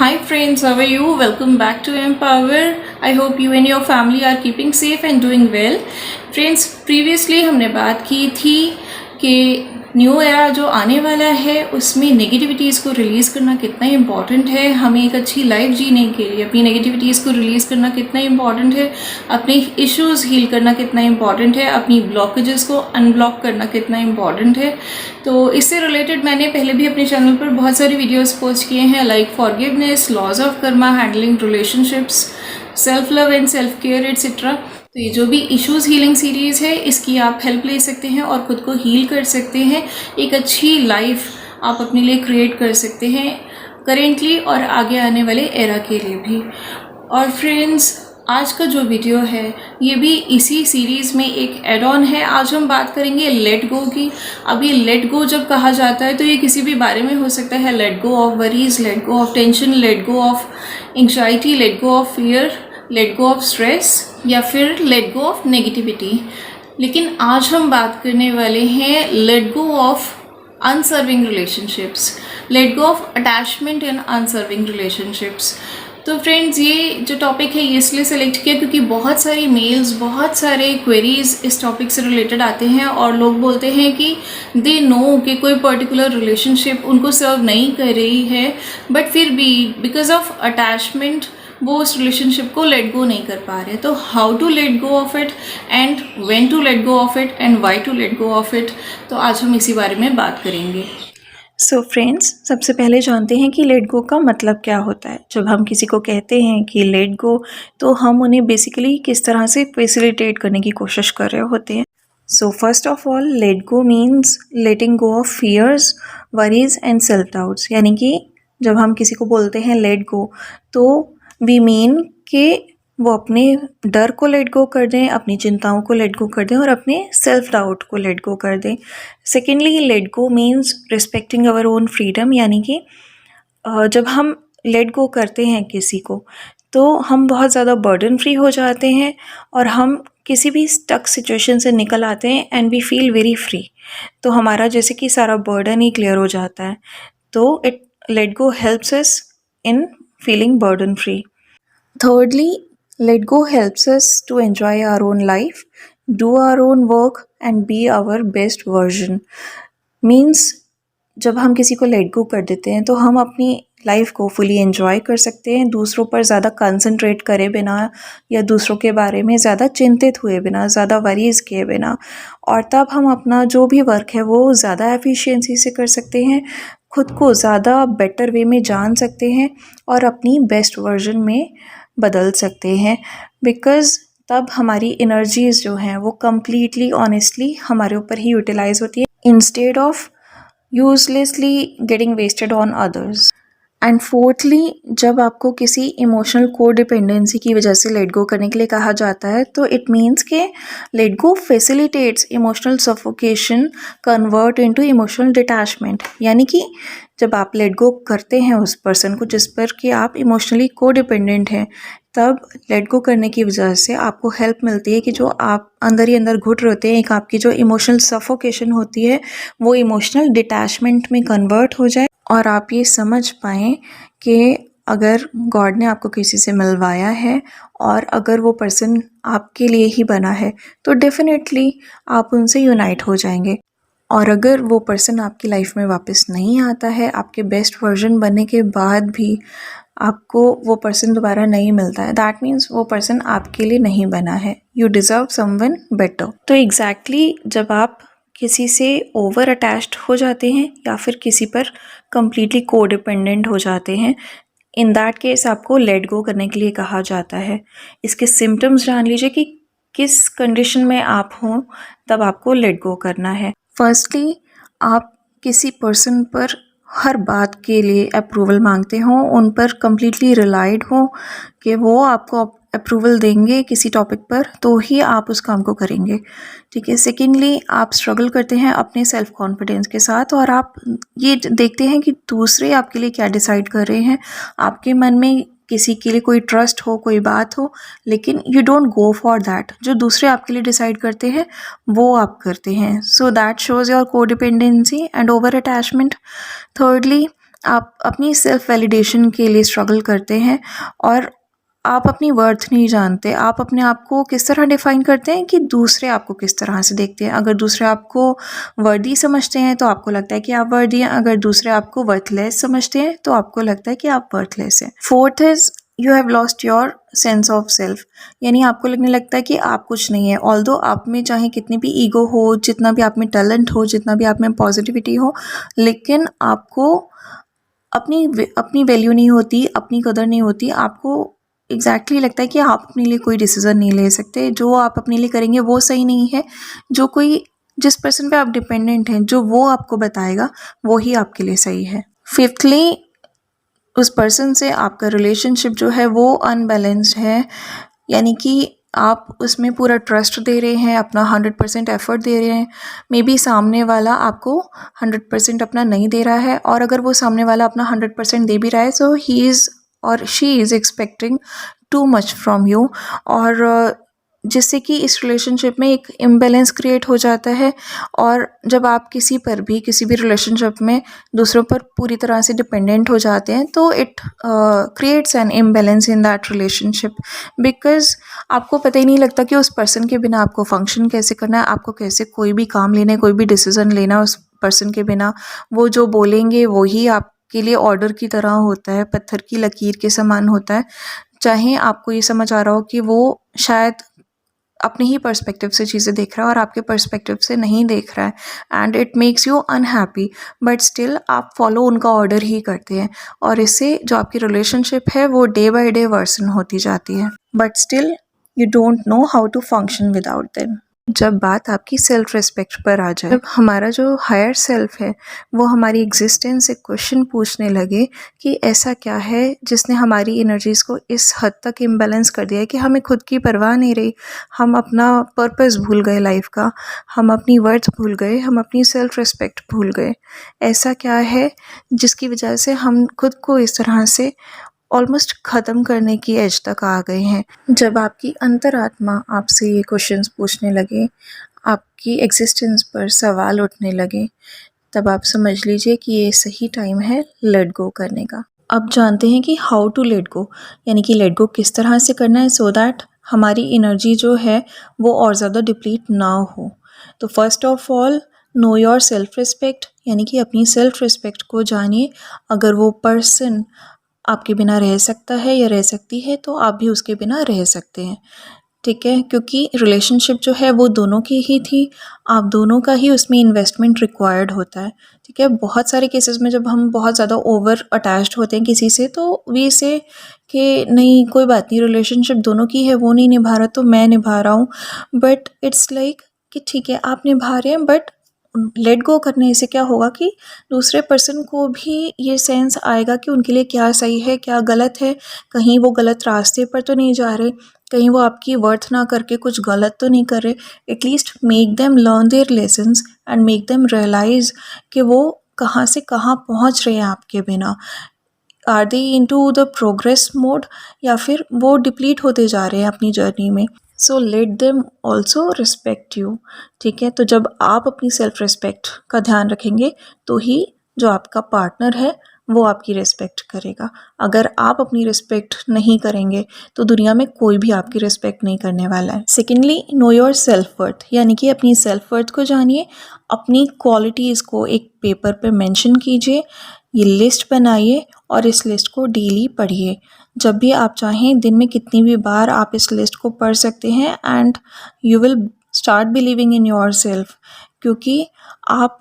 Hi friends, how are you? Welcome back to Empower. I hope you and your family are keeping safe and doing well. Friends, previously हमने बात की थी कि new era जो आने वाला है उसमें नेगेटिविटीज़ को रिलीज़ करना कितना इम्पॉर्टेंट है, हमें एक अच्छी लाइफ जीने के लिए अपनी नेगेटिविटीज़ को रिलीज़ करना कितना इम्पॉर्टेंट है, अपने इश्यूज़ हील करना कितना इम्पॉर्टेंट है, अपनी ब्लॉकेजेस को अनब्लॉक करना कितना इम्पॉर्टेंट है। तो इससे रिलेटेड मैंने पहले भी अपने चैनल पर बहुत सारी वीडियोस पोस्ट किए हैं, like forgiveness, laws of karma, handling relationships, self love and self care etcetera. तो ये जो भी इश्यूज़ हीलिंग सीरीज़ है इसकी आप हेल्प ले सकते हैं और ख़ुद को हील कर सकते हैं। एक अच्छी लाइफ आप अपने लिए क्रिएट कर सकते हैं करेंटली और आगे आने वाले एरा के लिए भी। और फ्रेंड्स, आज का जो वीडियो है ये भी इसी सीरीज़ में एक एड ऑन है। आज हम बात करेंगे लेट गो की। अब ये लेट गो जब कहा जाता है तो ये किसी भी बारे में हो सकता है। Late go of worries, late go of tension, late go of anxiety, late go of fear, late go of stress या फिर लेट गो ऑफ नेगेटिविटी। लेकिन आज हम बात करने वाले हैं let go of unserving relationships, let go of attachment in unserving relationships. तो फ्रेंड्स, ये जो टॉपिक है ये इसलिए सेलेक्ट किया क्योंकि बहुत सारी मेल्स, बहुत सारे क्वेरीज इस टॉपिक से रिलेटेड आते हैं और लोग बोलते हैं कि दे नो कि कोई पर्टिकुलर रिलेशनशिप उनको सर्व नहीं कर रही है, बट फिर भी बिकॉज ऑफ अटैचमेंट वो उस रिलेशनशिप को लेट गो नहीं कर पा रहे। तो how to let go of it and when to let go of it and why to let go of it, तो आज हम इसी बारे में बात करेंगे। सो फ्रेंड्स, सबसे पहले जानते हैं कि लेट गो का मतलब क्या होता है। जब हम किसी को कहते हैं कि लेट गो, तो हम उन्हें बेसिकली किस तरह से फैसिलिटेट करने की कोशिश कर रहे होते हैं। So first of all, let go means letting go of fears, worries and self doubts. यानी कि जब हम किसी को बोलते हैं लेट गो, तो वी मीन कि वो अपने डर को लेट गो कर दें, अपनी चिंताओं को लेट गो कर दें और अपने सेल्फ डाउट को लेट गो कर दें। Secondly, let go means respecting our own freedom. यानी कि जब हम लेट गो करते हैं किसी को तो हम बहुत ज़्यादा बर्डन फ्री हो जाते हैं और हम किसी भी स्टक सिचुएशन से निकल आते हैं and we feel very free. तो हमारा जैसे कि सारा बर्डन ही क्लियर हो जाता है। तो it let go helps us in feeling burden free. Thirdly, let go helps us to enjoy our own life, do our own work and be our best version. Means जब हम किसी को let go कर देते हैं तो हम अपनी लाइफ को फुली एंजॉय कर सकते हैं, दूसरों पर ज़्यादा कंसंट्रेट करे बिना या दूसरों के बारे में ज़्यादा चिंतित हुए बिना, ज़्यादा वरीज़ किए बिना। और तब हम अपना जो भी वर्क है वो ज़्यादा एफिशिएंसी से कर सकते हैं, खुद को ज़्यादा बेटर वे में जान सकते हैं और अपनी बेस्ट वर्जन में बदल सकते हैं। बिकॉज़ तब हमारी एनर्जीज़ जो हैं वो कम्प्लीटली ऑनेस्टली हमारे ऊपर ही यूटिलाइज होती है, instead of uselessly getting wasted on others. And fourthly, जब आपको किसी इमोशनल कोडिपेंडेंसी की वजह से लेट गो करने के लिए कहा जाता है तो इट मीन्स के let go facilitates emotional suffocation convert into emotional detachment. यानी कि जब आप लेट गो करते हैं उस पर्सन को जिस पर कि आप इमोशनली कोडिपेंडेंट हैं, तब लेट गो करने की वजह से आपको हेल्प मिलती है कि जो आप अंदर ही अंदर घुट रहते हैं, एक आपकी जो इमोशनल सफोकेशन होती है वो इमोशनल डिटैचमेंट में कन्वर्ट हो जाए और आप ये समझ पाएँ कि अगर गॉड ने आपको किसी से मिलवाया है और अगर वो पर्सन आपके लिए ही बना है तो डेफिनेटली आप उनसे यूनाइट हो जाएंगे। और अगर वो पर्सन आपकी लाइफ में वापस नहीं आता है, आपके बेस्ट वर्जन बनने के बाद भी आपको वो पर्सन दोबारा नहीं मिलता है, दैट मीन्स वो पर्सन आपके लिए नहीं बना है। You deserve someone better. तो एग्जैक्टली जब आप किसी से ओवर अटैच्ड हो जाते हैं या फिर किसी पर कम्प्लीटली कोडिपेंडेंट हो जाते हैं, इन दैट केस आपको लेट गो करने के लिए कहा जाता है। इसके सिम्टम्स जान लीजिए कि किस कंडीशन में आप हों तब आपको लेट गो करना है। फर्स्टली, आप किसी पर्सन पर हर बात के लिए अप्रूवल मांगते हो, उन पर कम्प्लीटली रिलाइड हो कि वो आपको अप्रूवल देंगे किसी टॉपिक पर तो ही आप उस काम को करेंगे। ठीक है। सेकेंडली, आप स्ट्रगल करते हैं अपने सेल्फ कॉन्फिडेंस के साथ और आप ये देखते हैं कि दूसरे आपके लिए क्या डिसाइड कर रहे हैं। आपके मन में किसी के लिए कोई ट्रस्ट हो, कोई बात हो, लेकिन you don't go for that. जो दूसरे आपके लिए डिसाइड करते हैं वो आप करते हैं। So that shows your codependency and over attachment. Thirdly, आप अपनी सेल्फ वैलिडेशन के लिए स्ट्रगल करते हैं और आप अपनी वर्थ नहीं जानते। आप अपने आप को किस तरह डिफ़ाइन करते हैं कि दूसरे आपको किस तरह से देखते हैं। अगर दूसरे आपको वर्दी समझते हैं तो आपको लगता है कि आप वर्दी हैं, अगर दूसरे आपको वर्थलेस समझते हैं तो आपको लगता है कि आप वर्थलेस हैं। Fourth is you have lost your sense of self, यानी आपको लगने लगता है कि आप कुछ नहीं है। ऑल्दो आप में चाहे कितनी भी ईगो हो, जितना भी आप में टैलेंट हो, जितना भी आप में पॉजिटिविटी हो, लेकिन आपको अपनी वैल्यू नहीं होती, अपनी कदर नहीं होती। आपको एग्जैक्टली लगता है कि आप अपने लिए कोई डिसीज़न नहीं ले सकते, जो आप अपने लिए करेंगे वो सही नहीं है, जिस पर्सन पे आप डिपेंडेंट हैं, जो वो आपको बताएगा वो ही आपके लिए सही है। फिफ्थली, उस पर्सन से आपका रिलेशनशिप जो है वो अनबैलेंस्ड है, यानी कि आप उसमें पूरा ट्रस्ट दे रहे हैं, अपना 100% एफर्ट दे रहे हैं, मे बी सामने वाला आपको 100% अपना नहीं दे रहा है, और अगर वो सामने वाला अपना 100% दे भी रहा है सो ही इज़ और she is expecting too much from you, और जिससे कि इस रिलेशनशिप में एक इम्बैलेंस क्रिएट हो जाता है। और जब आप किसी भी रिलेशनशिप में दूसरों पर पूरी तरह से डिपेंडेंट हो जाते हैं तो it creates an imbalance in that relationship, because आपको पता ही नहीं लगता कि उस पर्सन के बिना आपको फंक्शन कैसे करना है, आपको कैसे कोई भी काम लेना है, कोई भी डिसीज़न लेना है उस पर्सन के बिना। वो जो बोलेंगे वो ही आपके लिए ऑर्डर की तरह होता है, पत्थर की लकीर के समान होता है। चाहे आपको ये समझ आ रहा हो कि वो शायद अपने ही पर्सपेक्टिव से चीज़ें देख रहा है और आपके पर्सपेक्टिव से नहीं देख रहा है, and it makes you unhappy, but still आप फॉलो उनका ऑर्डर ही करते हैं, और इससे जो आपकी रिलेशनशिप है वो डे बाय डे वर्सन होती जाती है, but still you don't know how to function without them. जब बात आपकी सेल्फ रिस्पेक्ट पर आ जाए, जब हमारा जो हायर सेल्फ है वो हमारी एग्जिस्टेंस से क्वेश्चन पूछने लगे कि ऐसा क्या है जिसने हमारी एनर्जीज़ को इस हद तक इम्बैलेंस कर दिया है कि हमें खुद की परवाह नहीं रही, हम अपना पर्पस भूल गए लाइफ का, हम अपनी वर्थ भूल गए, हम अपनी सेल्फ रिस्पेक्ट भूल गए। ऐसा क्या है जिसकी वजह से हम खुद को इस तरह से ऑलमोस्ट ख़त्म करने की एज तक आ गए हैं। जब आपकी अंतरात्मा आपसे ये क्वेश्चंस पूछने लगे, आपकी एग्जिस्टेंस पर सवाल उठने लगे, तब आप समझ लीजिए कि ये सही टाइम है लेट गो करने का। अब जानते हैं कि हाउ टू लेट गो, यानी कि लेट गो किस तरह से करना है सो दैट हमारी एनर्जी जो है वो और ज़्यादा डिप्लीट ना हो। तो first of all, know your self respect, यानी कि अपनी सेल्फ रिस्पेक्ट को जानिए। अगर वो पर्सन आपके बिना रह सकता है या रह सकती है तो आप भी उसके बिना रह सकते हैं, ठीक है, क्योंकि रिलेशनशिप जो है वो दोनों की ही थी, आप दोनों का ही उसमें इन्वेस्टमेंट रिक्वायर्ड होता है, ठीक है। बहुत सारे केसेस में जब हम बहुत ज़्यादा ओवर अटैच्ड होते हैं किसी से तो वी से कि नहीं कोई बात नहीं, रिलेशनशिप दोनों की है, वो नहीं निभा रहा तो मैं निभा रहा हूँ, बट इट्स लाइक कि ठीक है आप निभा रहे हैं, बट लेट गो करने से क्या होगा कि दूसरे पर्सन को भी ये सेंस आएगा कि उनके लिए क्या सही है क्या गलत है, कहीं वो गलत रास्ते पर तो नहीं जा रहे, कहीं वो आपकी वर्थ ना करके कुछ गलत तो नहीं कर रहे। At least make them learn their lessons and make them realise कि वो कहाँ से कहाँ पहुँच रहे हैं आपके बिना। Are they into the progress mode या फिर वो डिप्लीट होते जा रहे हैं अपनी जर्नी में। So let them also respect you, ठीक है। तो जब आप अपनी सेल्फ रिस्पेक्ट का ध्यान रखेंगे तो ही जो आपका पार्टनर है वो आपकी रिस्पेक्ट करेगा। अगर आप अपनी रिस्पेक्ट नहीं करेंगे तो दुनिया में कोई भी आपकी रिस्पेक्ट नहीं करने वाला है। Secondly, know your self worth, यानी कि अपनी सेल्फ वर्थ को जानिए, अपनी क्वालिटीज़ को एक पेपर पे मेंशन कीजिए, ये लिस्ट बनाइए और इस लिस्ट को डेली पढ़िए। जब भी आप चाहें दिन में कितनी भी बार आप इस लिस्ट को पढ़ सकते हैं, and you will start believing in your self, क्योंकि आप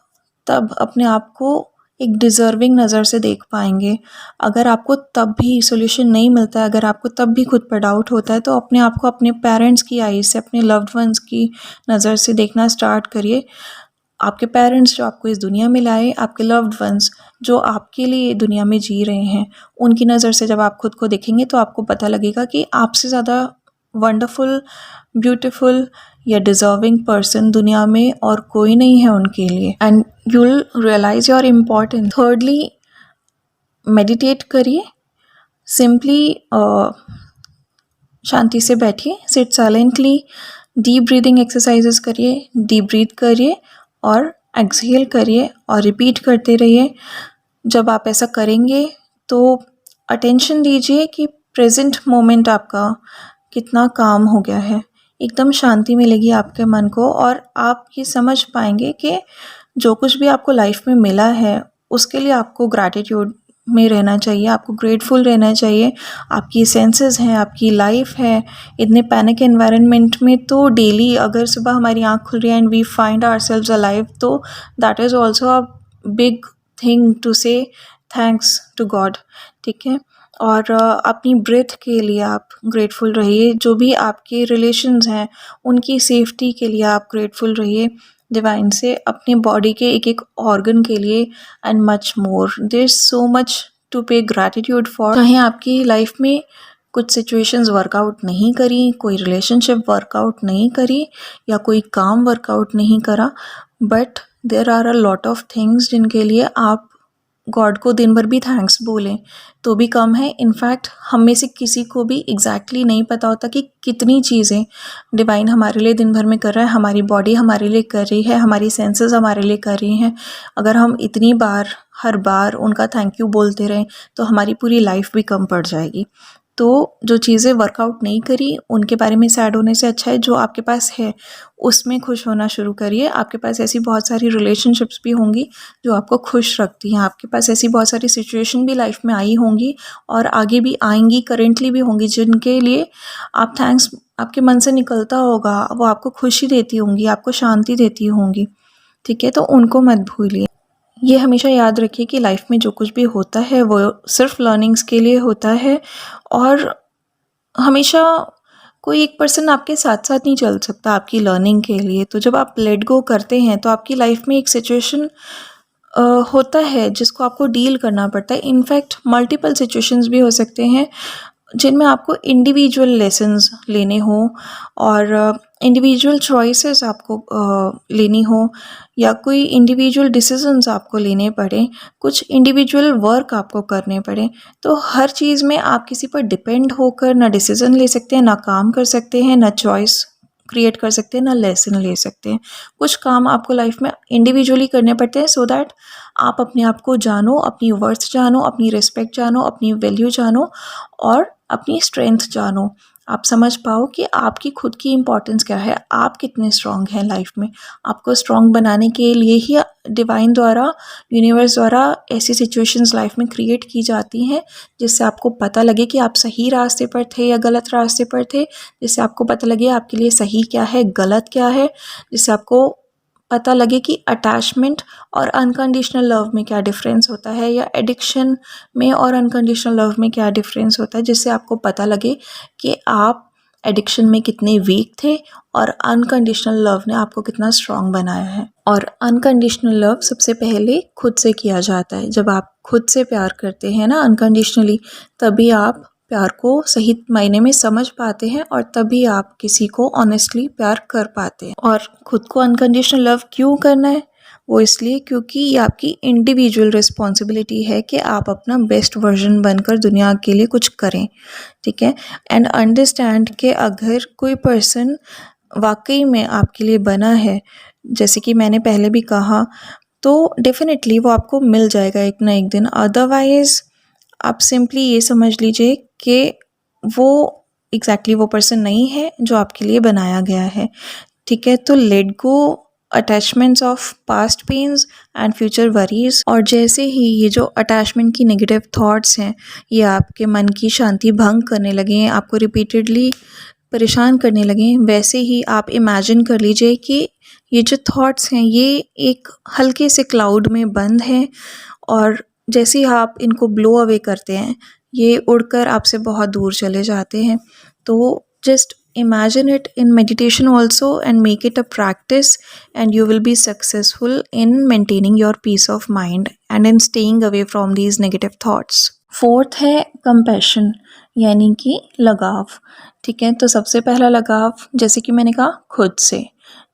तब अपने आप को एक डिज़र्विंग नज़र से देख पाएंगे। अगर आपको तब भी सोल्यूशन नहीं मिलता है, अगर आपको तब भी खुद पर डाउट होता है, तो अपने आप को अपने पेरेंट्स की आई से, अपने लव्ड वंस की नज़र से देखना स्टार्ट करिए। आपके पेरेंट्स जो आपको इस दुनिया में लाए, आपके लव्ड वंस जो आपके लिए दुनिया में जी रहे हैं, उनकी नज़र से जब आप खुद को देखेंगे तो आपको पता लगेगा कि आपसे ज़्यादा वंडरफुल, ब्यूटीफुल या डिज़र्विंग पर्सन दुनिया में और कोई नहीं है उनके लिए, and you will realise your importance. Thirdly, meditate करिए, सिंपली शांति से बैठिए, sit silently, deep breathing exercises करिए, डीप ब्रीथ करिए और एक्सहेल करिए और रिपीट करते रहिए, जब आप ऐसा करेंगे तो अटेंशन दीजिए कि प्रेजेंट मोमेंट आपका कितना काम हो गया है। एकदम शांति मिलेगी आपके मन को और आप ये समझ पाएंगे कि जो कुछ भी आपको लाइफ में मिला है उसके लिए आपको ग्रैटिट्यूड में रहना चाहिए, आपको ग्रेटफुल रहना चाहिए। आपकी सेंसेस हैं, आपकी लाइफ है। इतने पैनिक एनवायरनमेंट में तो डेली अगर सुबह हमारी आँख खुल रही है and we find ourselves alive, तो that is also a big thing to say thanks to God. ठीक है, और अपनी ब्रेथ के लिए आप ग्रेटफुल रहिए। जो भी आपके रिलेशंस हैं उनकी सेफ्टी के लिए आप ग्रेटफुल रहिए डिवाइन से, अपने बॉडी के एक एक ऑर्गन के लिए and much more. There is so much to pay gratitude for. चाहे आपकी लाइफ में कुछ सिचुएशंस वर्कआउट नहीं करी, कोई रिलेशनशिप वर्कआउट नहीं करी या कोई काम वर्कआउट नहीं करा, but there are a lot of things जिनके लिए आप गॉड को दिन भर भी थैंक्स बोलें तो भी कम है। इनफैक्ट हम में से किसी को भी एग्जैक्टली नहीं पता होता कि कितनी चीज़ें डिवाइन हमारे लिए दिन भर में कर रहा है। हमारी बॉडी हमारे लिए कर रही है, हमारी सेंसेस हमारे लिए कर रही हैं। अगर हम इतनी बार हर बार उनका थैंक यू बोलते रहें तो हमारी पूरी लाइफ भी कम पड़ जाएगी। तो जो चीज़ें वर्कआउट नहीं करी उनके बारे में सैड होने से अच्छा है जो आपके पास है उसमें खुश होना शुरू करिए। आपके पास ऐसी बहुत सारी रिलेशनशिप्स भी होंगी जो आपको खुश रखती हैं। आपके पास ऐसी बहुत सारी सिचुएशन भी लाइफ में आई होंगी और आगे भी आएंगी, करेंटली भी होंगी, जिनके लिए आप थैंक्स आपके मन से निकलता होगा। वो आपको खुशी देती होंगी, आपको शांति देती होंगी। ठीक है, तो उनको मत भूलिए। ये हमेशा याद रखिए कि लाइफ में जो कुछ भी होता है वो सिर्फ लर्निंग्स के लिए होता है और हमेशा कोई एक पर्सन आपके साथ साथ नहीं चल सकता आपकी लर्निंग के लिए। तो जब आप लेट गो करते हैं तो आपकी लाइफ में एक सिचुएशन होता है जिसको आपको डील करना पड़ता है। इनफैक्ट मल्टीपल सिचुएशंस भी हो सकते हैं जिनमें आपको इंडिविजुअल लेसन्स लेने हों और इंडिविजुअल चॉइसेस आपको लेनी हो या कोई इंडिविजुअल डिसीजंस आपको लेने पड़े, कुछ इंडिविजुअल वर्क आपको करने पड़े। तो हर चीज़ में आप किसी पर डिपेंड होकर ना डिसीजन ले सकते हैं, ना काम कर सकते हैं, ना चॉइस क्रिएट कर सकते हैं, ना लेसन ले सकते हैं। कुछ काम आपको लाइफ में इंडिविजुअली करने पड़ते हैं सो दैट आप अपने आप को जानो, अपनी वर्थ जानो, अपनी रिस्पेक्ट जानो, अपनी वैल्यू जानो और अपनी स्ट्रेंथ जानो। आप समझ पाओ कि आपकी खुद की इम्पोर्टेंस क्या है, आप कितने स्ट्रॉन्ग हैं लाइफ में। आपको स्ट्रॉन्ग बनाने के लिए ही डिवाइन द्वारा, यूनिवर्स द्वारा ऐसी सिचुएशंस लाइफ में क्रिएट की जाती हैं जिससे आपको पता लगे कि आप सही रास्ते पर थे या गलत रास्ते पर थे, जिससे आपको पता लगे आपके लिए सही क्या है, गलत क्या है, जिससे आपको पता लगे कि अटैचमेंट और अनकंडीशनल लव में क्या डिफरेंस होता है या एडिक्शन में और अनकंडीशनल लव में क्या डिफरेंस होता है, जिससे आपको पता लगे कि आप एडिक्शन में कितने वीक थे और अनकंडीशनल लव ने आपको कितना स्ट्रॉन्ग बनाया है। और अनकंडीशनल लव सबसे पहले खुद से किया जाता है। जब आप खुद से प्यार करते हैं ना अनकंडीशनली, तभी आप प्यार को सही मायने में समझ पाते हैं और तभी आप किसी को ऑनेस्टली प्यार कर पाते हैं। और खुद को अनकंडीशनल लव क्यों करना है? वो इसलिए क्योंकि ये आपकी इंडिविजुअल रिस्पॉन्सिबिलिटी है कि आप अपना बेस्ट वर्जन बनकर दुनिया के लिए कुछ करें। ठीक है, एंड अंडरस्टैंड कि अगर कोई पर्सन वाकई में आपके लिए बना है, जैसे कि मैंने पहले भी कहा, तो डेफिनेटली वो आपको मिल जाएगा एक ना एक दिन। अदरवाइज़ आप सिंपली ये समझ लीजिए कि वो एग्जैक्टली वो पर्सन नहीं है जो आपके लिए बनाया गया है। ठीक है, तो let go attachments of past pains and future worries. और जैसे ही ये जो अटैचमेंट की नेगेटिव थॉट्स हैं ये आपके मन की शांति भंग करने लगे हैं, आपको रिपीटेडली परेशान करने लगे, वैसे ही आप इमेजिन कर लीजिए कि ये जो थॉट्स हैं ये एक हल्के से क्लाउड में बंद हैं और जैसे ही आप इनको ब्लो अवे करते हैं ये उड़कर आपसे बहुत दूर चले जाते हैं। तो just imagine it in meditation also and make it a practice and you will be successful in maintaining your peace of mind and in staying away from these negative thoughts. Fourth है compassion यानी कि लगाव। ठीक है, तो सबसे पहला लगाव जैसे कि मैंने कहा खुद से।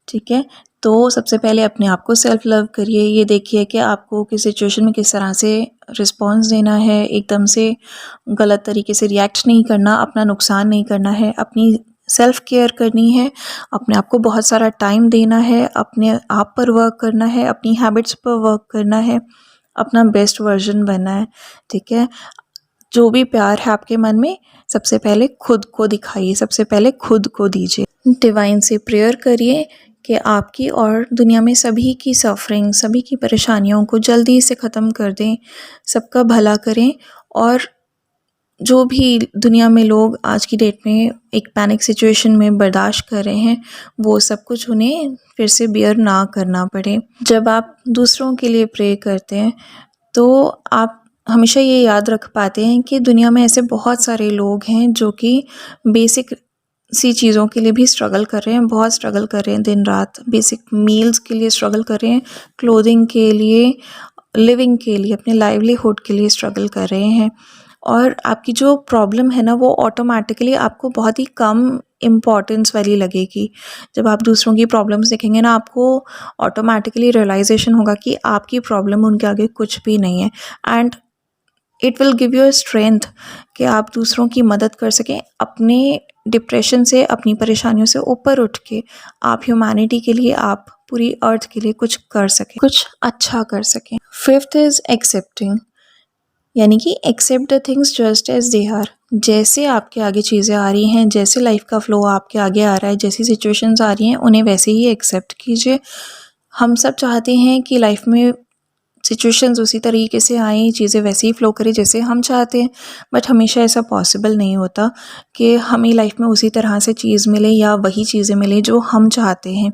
ठीक है, तो सबसे पहले अपने आप को सेल्फ लव करिए। ये देखिए कि आपको किस सिचुएशन में किस तरह से रिस्पॉन्स देना है, एकदम से गलत तरीके से रिएक्ट नहीं करना, अपना नुकसान नहीं करना है, अपनी सेल्फ केयर करनी है, अपने आप को बहुत सारा टाइम देना है, अपने आप पर वर्क करना है, अपनी हैबिट्स पर वर्क करना है, अपना बेस्ट वर्जन बनना है, ठीक है। जो भी प्यार है आपके मन में, सबसे पहले खुद को दिखाइए, सबसे पहले खुद को दीजिए। डिवाइन से प्रेयर करिए कि आपकी और दुनिया में सभी की सफरिंग, सभी की परेशानियों को जल्दी से ख़त्म कर दें, सबका भला करें। और जो भी दुनिया में लोग आज की डेट में एक पैनिक सिचुएशन में बर्दाश्त कर रहे हैं, वो सब कुछ उन्हें फिर से बियर ना करना पड़े। जब आप दूसरों के लिए प्रे करते हैं तो आप हमेशा ये याद रख पाते हैं कि दुनिया में ऐसे बहुत सारे लोग हैं जो कि बेसिक सी चीज़ों के लिए भी स्ट्रगल कर रहे हैं, बहुत स्ट्रगल कर रहे हैं दिन रात। बेसिक मील्स के लिए स्ट्रगल कर रहे हैं, क्लोथिंग के लिए, लिविंग के लिए, अपने लाइवलीहुड के लिए स्ट्रगल कर रहे हैं। और आपकी जो प्रॉब्लम है ना, वो ऑटोमेटिकली आपको बहुत ही कम इम्पॉर्टेंस वाली लगेगी। जब आप दूसरों की प्रॉब्लम्स देखेंगे ना, आपको ऑटोमेटिकली रियलाइजेशन होगा कि आपकी प्रॉब्लम उनके आगे कुछ भी नहीं है। And it will give you a strength कि आप दूसरों की मदद कर सकें, अपने डिप्रेशन से, अपनी परेशानियों से ऊपर उठ के आप ह्यूमैनिटी के लिए, आप पूरी अर्थ के लिए कुछ कर सकें, कुछ अच्छा कर सकें। 5th इज़ एक्सेप्टिंग, यानी कि accept the things just as they are. जैसे आपके आगे चीज़ें आ रही हैं, जैसे लाइफ का फ्लो आपके आगे आ रहा है, जैसी सिचुएशंस आ रही हैं, उन्हें वैसे ही एक्सेप्ट कीजिए। हम सब चाहते हैं कि लाइफ में सिचुएशंस उसी तरीके से आएँ, चीज़ें वैसे ही फ़्लो करें जैसे हम चाहते हैं, बट हमेशा ऐसा पॉसिबल नहीं होता कि हमें लाइफ में उसी तरह से चीज़ मिले या वही चीज़ें मिले जो हम चाहते हैं।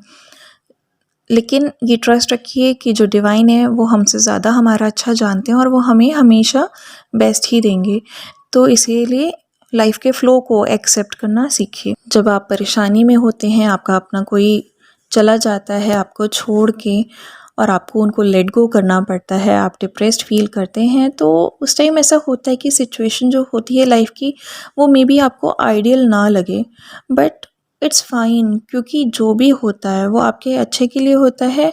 लेकिन ये ट्रस्ट रखिए कि जो डिवाइन है वो हमसे ज़्यादा हमारा अच्छा जानते हैं और वो हमें हमेशा बेस्ट ही देंगे। तो इसीलिए लाइफ के फ़्लो को एक्सेप्ट करना सीखिए। जब आप परेशानी में होते हैं, आपका अपना कोई चला जाता है आपको छोड़ के और आपको उनको लेट गो करना पड़ता है, आप डिप्रेस्ड फील करते हैं, तो उस टाइम ऐसा होता है कि सिचुएशन जो होती है लाइफ की, वो मे बी आपको आइडियल ना लगे, बट इट्स फाइन, क्योंकि जो भी होता है वो आपके अच्छे के लिए होता है।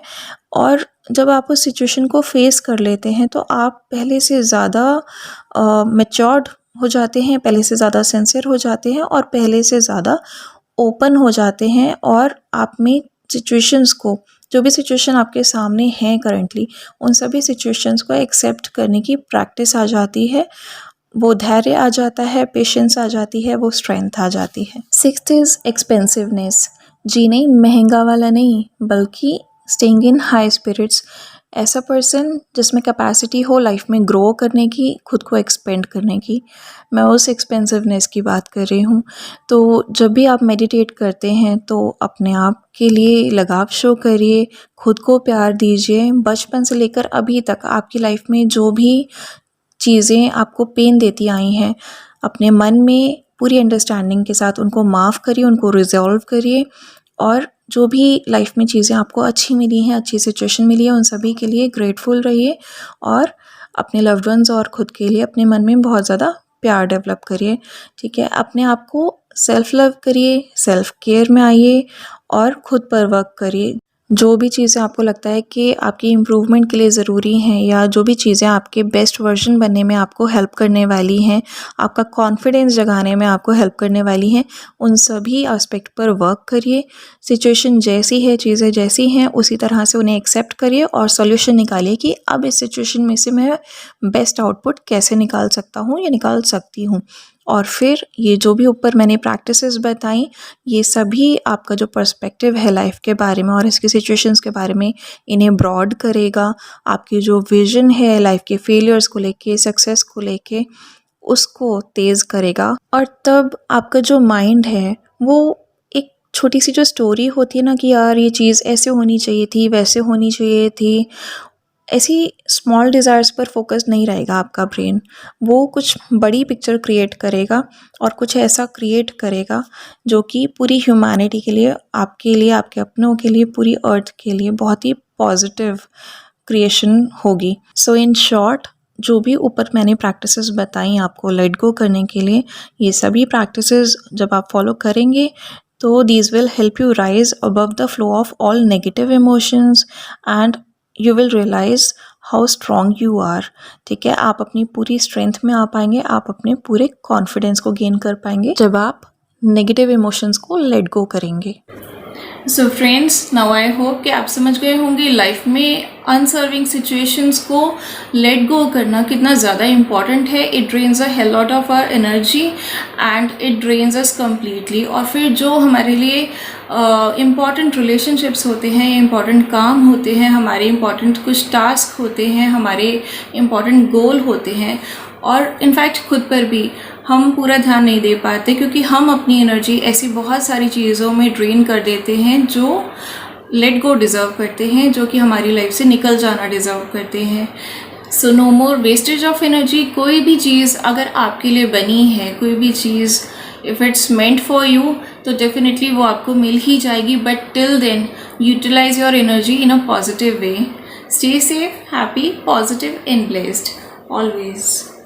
और जब आप उस सिचुएशन को फेस कर लेते हैं तो आप पहले से ज़्यादा मैच्योर्ड हो जाते हैं, पहले से ज़्यादा सिंसियर हो जाते हैं और पहले से ज़्यादा ओपन हो जाते हैं। और आप में सिचुएशंस को, जो भी सिचुएशन आपके सामने हैं करंटली, उन सभी सिचुएशंस को एक्सेप्ट करने की प्रैक्टिस आ जाती है, वो धैर्य आ जाता है, पेशेंस आ जाती है, वो स्ट्रेंथ आ जाती है। 6th is एक्सपेंसिवनेस। जी नहीं, महंगा वाला नहीं, बल्कि स्टेइंग इन हाई स्पिरिट्स। ऐसा पर्सन जिसमें कैपेसिटी हो लाइफ में ग्रो करने की, खुद को एक्सपेंड करने की, मैं उस एक्सपेंसिवनेस की बात कर रही हूँ। तो जब भी आप मेडिटेट करते हैं तो अपने आप के लिए लगाव शो करिए, खुद को प्यार दीजिए। बचपन से लेकर अभी तक आपकी लाइफ में जो भी चीज़ें आपको पेन देती आई हैं, अपने मन में पूरी अंडरस्टैंडिंग के साथ उनको माफ़ करिए, उनको रिजॉल्व करिए। और जो भी लाइफ में चीज़ें आपको अच्छी मिली हैं, अच्छी सिचुएशन मिली है, उन सभी के लिए ग्रेटफुल रहिए। और अपने लव्ड वंस और खुद के लिए अपने मन में बहुत ज़्यादा प्यार डेवलप करिए, ठीक है। अपने आप को सेल्फ लव करिए, सेल्फ केयर में आइए और खुद पर वर्क करिए। जो भी चीज़ें आपको लगता है कि आपकी इम्प्रूवमेंट के लिए ज़रूरी हैं, या जो भी चीज़ें आपके बेस्ट वर्जन बनने में आपको हेल्प करने वाली हैं, आपका कॉन्फिडेंस जगाने में आपको हेल्प करने वाली हैं, उन सभी एस्पेक्ट पर वर्क करिए। सिचुएशन जैसी है, चीज़ें जैसी हैं, उसी तरह से उन्हें एक्सेप्ट करिए और सॉल्यूशन निकालिए कि अब इस सिचुएशन में से मैं बेस्ट आउटपुट कैसे निकाल सकता हूँ या निकाल सकती हूँ। और फिर ये जो भी ऊपर मैंने प्रैक्टिसेस बताई, ये सभी आपका जो पर्सपेक्टिव है लाइफ के बारे में और इसकी सिचुएशंस के बारे में, इन्हें ब्रॉड करेगा। आपकी जो विजन है लाइफ के फेलियर्स को लेके, सक्सेस को लेके, उसको तेज़ करेगा। और तब आपका जो माइंड है वो एक छोटी सी जो स्टोरी होती है ना कि यार ये चीज़ ऐसे होनी चाहिए थी, वैसे होनी चाहिए थी, ऐसी स्मॉल डिज़ायर्स पर फोकस नहीं रहेगा आपका ब्रेन। वो कुछ बड़ी पिक्चर क्रिएट करेगा और कुछ ऐसा क्रिएट करेगा जो कि पूरी ह्यूमैनिटी के लिए, आपके लिए, आपके अपनों के लिए, पूरी अर्थ के लिए बहुत ही पॉजिटिव क्रिएशन होगी। सो इन शॉर्ट, जो भी ऊपर मैंने प्रैक्टिसेस बताई आपको लेट गो करने के लिए, ये सभी प्रैक्टिसेस जब आप फॉलो करेंगे तो these will help you rise above the flow of all negative emotions and you will realize how strong you are, ठीक है। आप अपनी पूरी स्ट्रेंथ में आ पाएंगे, आप अपने पूरे कॉन्फिडेंस को गेन कर पाएंगे जब आप नेगेटिव इमोशंस को लेट गो करेंगे। So friends, now I hope कि आप समझ गए होंगे लाइफ में अनसर्विंग सिचुएशंस को लेट गो करना कितना ज़्यादा इम्पॉर्टेंट है. It drains a hell lot of our energy and it drains us completely. और फिर जो हमारे लिए इम्पॉर्टेंट रिलेशनशिप्स होते हैं, इम्पॉर्टेंट काम होते हैं, हमारे इम्पॉर्टेंट कुछ टास्क होते हैं, हमारे इम्पॉर्टेंट गोल होते हैं, और इनफैक्ट खुद पर भी हम पूरा ध्यान नहीं दे पाते क्योंकि हम अपनी एनर्जी ऐसी बहुत सारी चीज़ों में ड्रेन कर देते हैं जो लेट गो डिज़र्व करते हैं, जो कि हमारी लाइफ से निकल जाना डिज़र्व करते हैं. So no more wastage of energy. कोई भी चीज़ अगर आपके लिए बनी है, कोई भी चीज़ if it's meant for you, तो डेफिनेटली वो आपको मिल ही जाएगी. But till then utilise your energy in a positive way. Stay safe, happy, positive and blessed always.